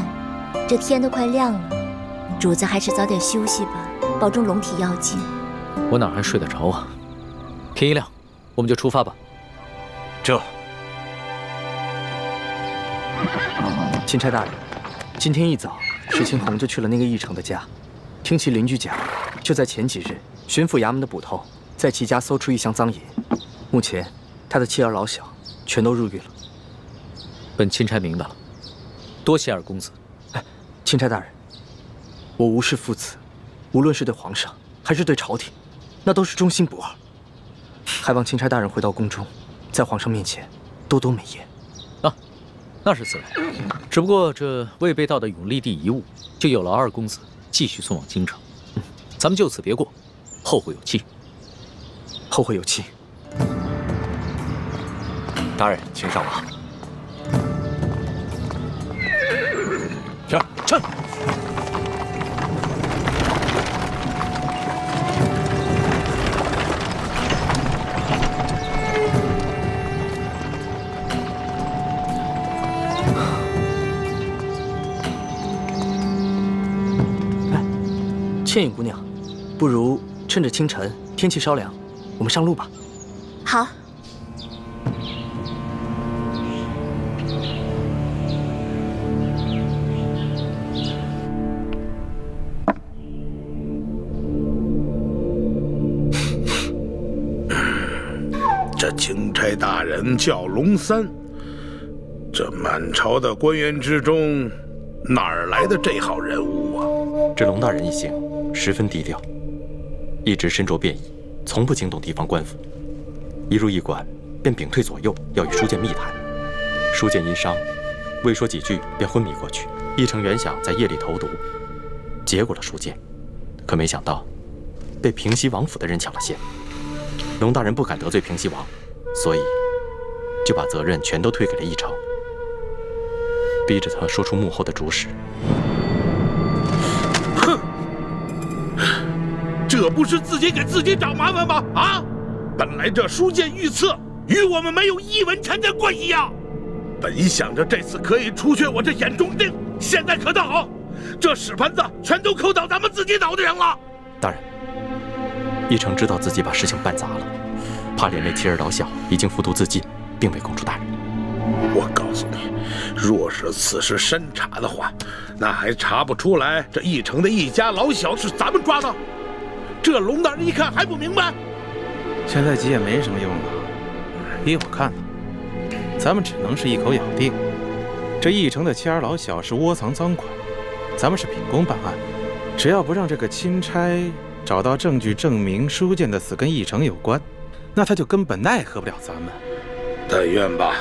这天都快亮了，主子还是早点休息吧，保重龙体要紧。我哪还睡得着啊？天一亮，我们就出发吧。这，钦差大人，今天一早，石青红就去了那个义城的家，听其邻居讲，就在前几日，巡抚衙门的捕头在其家搜出一箱赃银，目前他的妻儿老小全都入狱了。本钦差明白了，多谢二公子。钦差大人，我无视父子，无论是对皇上还是对朝廷，那都是忠心不二。还望钦差大人回到宫中，在皇上面前多多美言。那是自然，只不过这未被盗的永历帝遗物，就有了二公子继续送往京城。咱们就此别过，后会有期。后会有期。大人，请上马。上。倩影姑娘，不如趁着清晨天气稍凉，我们上路吧。好。这钦差大人叫龙三，这满朝的官员之中，哪儿来的这号人物啊？这龙大人一行十分低调，一直身着便衣，从不惊动地方官府。一入驿馆，便屏退左右，要与书剑密谈。书剑因伤，未说几句便昏迷过去。义成原想在夜里投毒，接过了书剑，可没想到被平西王府的人抢了先。龙大人不敢得罪平西王，所以就把责任全都推给了义成，逼着他说出幕后的主使。哼，这不是自己给自己找麻烦吗？啊！本来这书剑御册与我们没有一文钱的关系呀。本想着这次可以除却我这眼中钉，现在可倒好，这屎盆子全都扣到咱们自己脑袋上了。大人，义成知道自己把事情办砸了，怕连累妻儿老小，已经服毒自尽，并未供出大人。我告诉你，若是此事深查的话，那还查不出来这义城的一家老小是咱们抓的？这龙大人一看还不明白？现在急也没什么用了。依我看呢，咱们只能是一口咬定，这义城的妻儿老小是窝藏赃款，咱们是秉公办案，只要不让这个钦差找到证据证明书剑的死跟义城有关，那他就根本奈何不了咱们。但愿吧，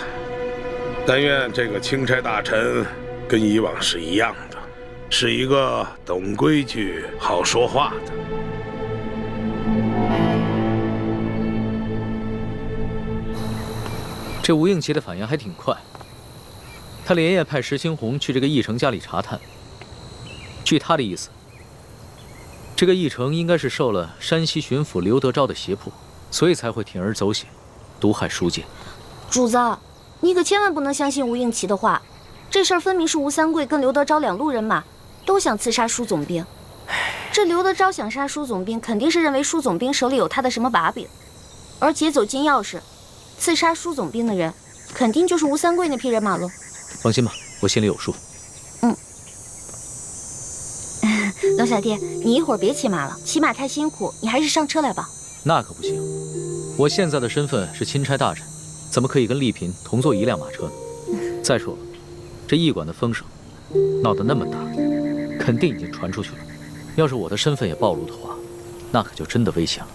但愿这个钦差大臣跟以往是一样的，是一个懂规矩、好说话的。这吴应奇的反应还挺快，他连夜派石青红去这个义成家里查探。据他的意思，这个义成应该是受了山西巡抚刘德昭的胁迫，所以才会铤而走险，毒害书剑。主子，你可千万不能相信吴应奇的话，这事儿分明是吴三桂跟刘德昭两路人马都想刺杀舒总兵。这刘德昭想杀舒总兵，肯定是认为舒总兵手里有他的什么把柄，而劫走金钥匙刺杀舒总兵的人，肯定就是吴三桂那批人马喽。放心吧，我心里有数。龙小小弟，你一会儿别骑马了，骑马太辛苦，你还是上车来吧。那可不行，我现在的身份是钦差大臣，怎么可以跟丽嫔同坐一辆马车呢？再说了，这驿馆的风声闹得那么大，肯定已经传出去了。要是我的身份也暴露的话，那可就真的危险了。